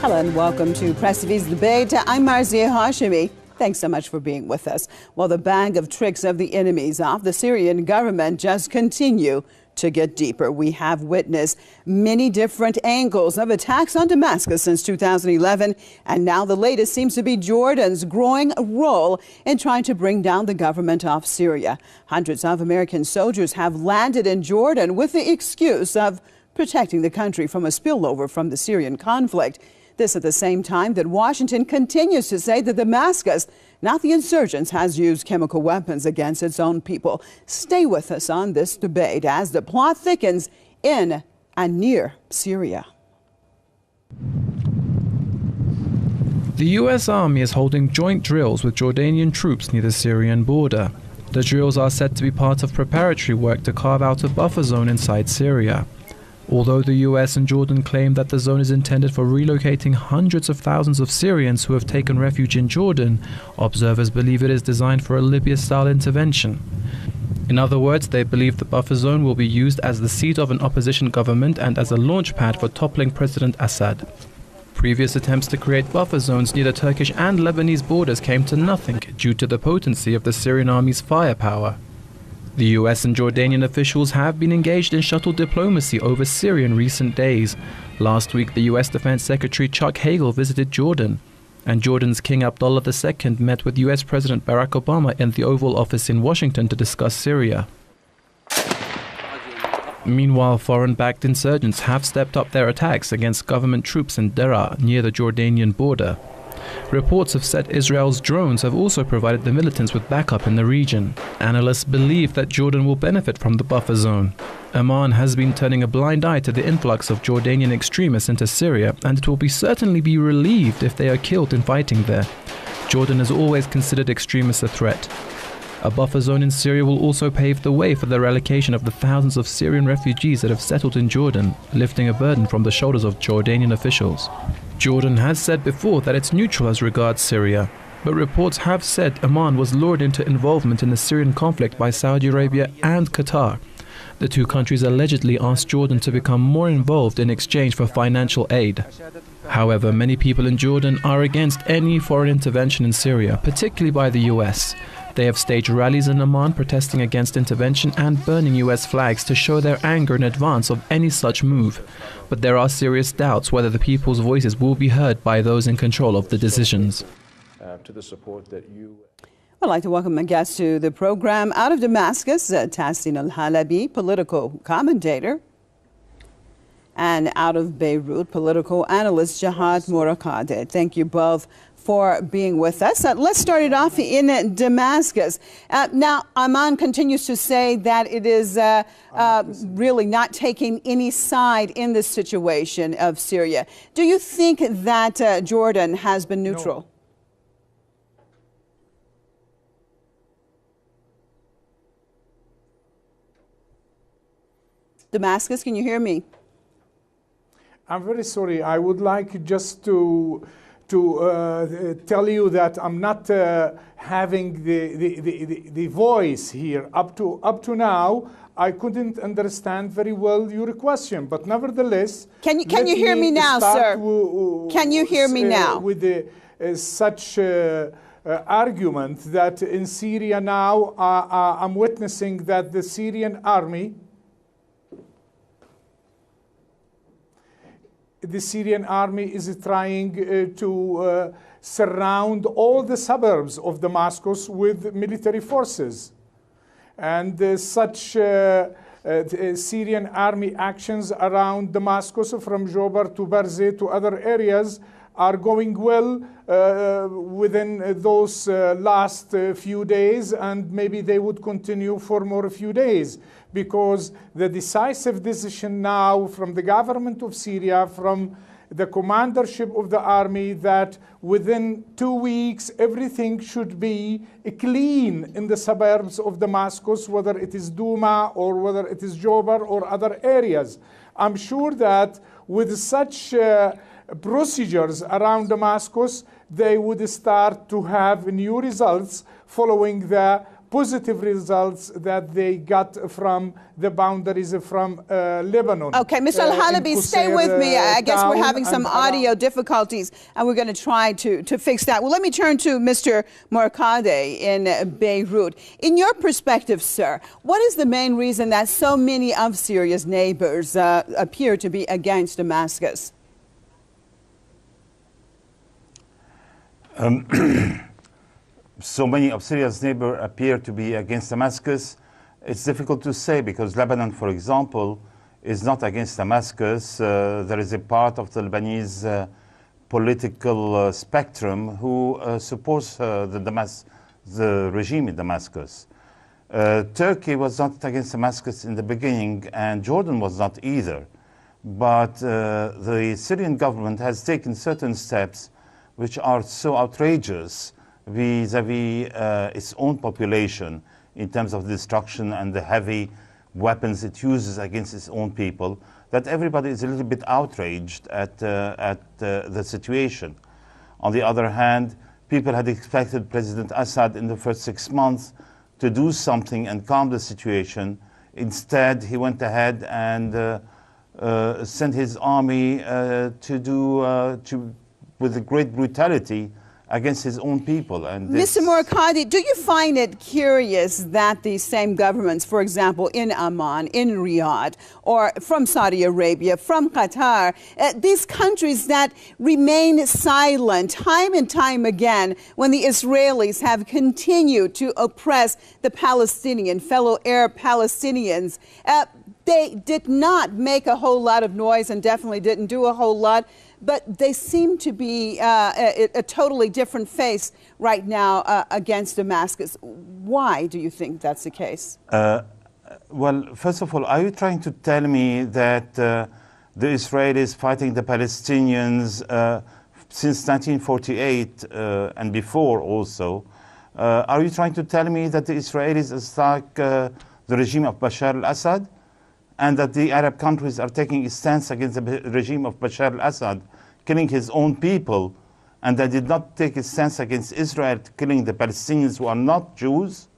Hello and welcome to Press TV's Debate. I'm Marzia Hashimi. Thanks so much for being with us. Well, the bag of tricks of the enemies of the Syrian government just continue to get deeper. We have witnessed many different angles of attacks on Damascus since 2011, and now the latest seems to be Jordan's growing role in trying to bring down the government of Syria. Hundreds of American soldiers have landed in Jordan with the excuse of protecting the country from a spillover from the Syrian conflict. This at the same time that Washington continues to say that Damascus, not the insurgents, has used chemical weapons against its own people. Stay with us on this debate as the plot thickens in and near Syria. The U.S. Army is holding joint drills with Jordanian troops near the Syrian border. The drills are said to be part of preparatory work to carve out a buffer zone inside Syria. Although the US and Jordan claim that the zone is intended for relocating hundreds of thousands of Syrians who have taken refuge in Jordan, observers believe it is designed for a Libya-style intervention. In other words, they believe the buffer zone will be used as the seat of an opposition government and as a launch pad for toppling President Assad. Previous attempts to create buffer zones near the Turkish and Lebanese borders came to nothing due to the potency of the Syrian army's firepower. The US and Jordanian officials have been engaged in shuttle diplomacy over Syria in recent days. Last week, the US Defense Secretary Chuck Hagel visited Jordan, and Jordan's King Abdullah II met with US President Barack Obama in the Oval Office in Washington to discuss Syria. Meanwhile, foreign-backed insurgents have stepped up their attacks against government troops in Daraa, near the Jordanian border. Reports have said Israel's drones have also provided the militants with backup in the region. Analysts believe that Jordan will benefit from the buffer zone. Oman has been turning a blind eye to the influx of Jordanian extremists into Syria, and it will certainly be relieved if they are killed in fighting there. Jordan has always considered extremists a threat. A buffer zone in Syria will also pave the way for the relocation of the thousands of Syrian refugees that have settled in Jordan, lifting a burden from the shoulders of Jordanian officials. Jordan has said before that it's neutral as regards Syria, but reports have said Oman was lured into involvement in the Syrian conflict by Saudi Arabia and Qatar. The two countries allegedly asked Jordan to become more involved in exchange for financial aid. However, many people in Jordan are against any foreign intervention in Syria, particularly by the US. They have staged rallies in Oman protesting against intervention and burning US flags to show their anger in advance of any such move. But there are serious doubts whether the people's voices will be heard by those in control of the decisions. To the support that you... I'd like to welcome a guest to the program out of Damascus, Tassin Al-Halabi, political commentator, and out of Beirut, political analyst Jihad Murakadeh. Thank you both for being with us. Let's start it off in Damascus. Now, Amman continues to say that it is really not taking any side in this situation of Syria. Do you think that Jordan has been neutral? No. Damascus, can you hear me? I'm very sorry. I would like just to tell you that I'm not having the voice here. Up to now, I couldn't understand very well your question, but nevertheless, can you hear me now, sir? Can you hear me now? With such argument that in Syria now, I'm witnessing that the Syrian army. The Syrian army is trying to surround all the suburbs of Damascus with military forces. And such Syrian army actions around Damascus, from Jobar to Barzeh to other areas, are going well within those last few days, and maybe they would continue for more few days, because the decisive decision now from the government of Syria, from the commandership of the army, that within 2 weeks everything should be clean in the suburbs of Damascus, whether it is Douma or whether it is Jobar or other areas. I'm sure that with such procedures around Damascus, they would start to have new results following the positive results that they got from the boundaries from Lebanon. Okay, Mr. Al-Halabi, stay with me. I guess we're having some audio difficulties, and we're going to try to fix that. Well, let me turn to Mr. Morkadeh in Beirut. In your perspective, sir, what is the main reason that so many of Syria's neighbors appear to be against Damascus? So many of Syria's neighbors appear to be against Damascus. It's difficult to say because Lebanon, for example, is not against Damascus. There is a part of the Lebanese political spectrum who supports the regime in Damascus. Turkey was not against Damascus in the beginning, and Jordan was not either. But the Syrian government has taken certain steps which are so outrageous vis-à-vis its own population in terms of destruction and the heavy weapons it uses against its own people, that everybody is a little bit outraged at the situation. On the other hand, people had expected President Assad in the first 6 months to do something and calm the situation. Instead, he went ahead and sent his army with a great brutality against his own people. And Mr. Morkadeh, do you find it curious that these same governments, for example, in Amman, in Riyadh, or from Saudi Arabia, from Qatar, these countries that remain silent time and time again when the Israelis have continued to oppress the Palestinian, fellow Arab Palestinians, they did not make a whole lot of noise and definitely didn't do a whole lot, but they seem to be a totally different face right now against Damascus. Why do you think that's the case? Well, first of all, are you trying to tell me that the Israelis fighting the Palestinians since 1948 and before also, are you trying to tell me that the Israelis is like the regime of Bashar al-Assad? And that the Arab countries are taking a stance against the regime of Bashar al-Assad, killing his own people, and they did not take a stance against Israel, killing the Palestinians who are not Jews?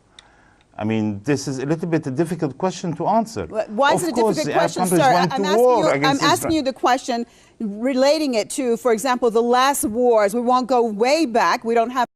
I mean, this is a little bit a difficult question to answer. Why is it a difficult question, sir? I'm asking you the question, relating it to, for example, the last wars. We won't go way back. We don't have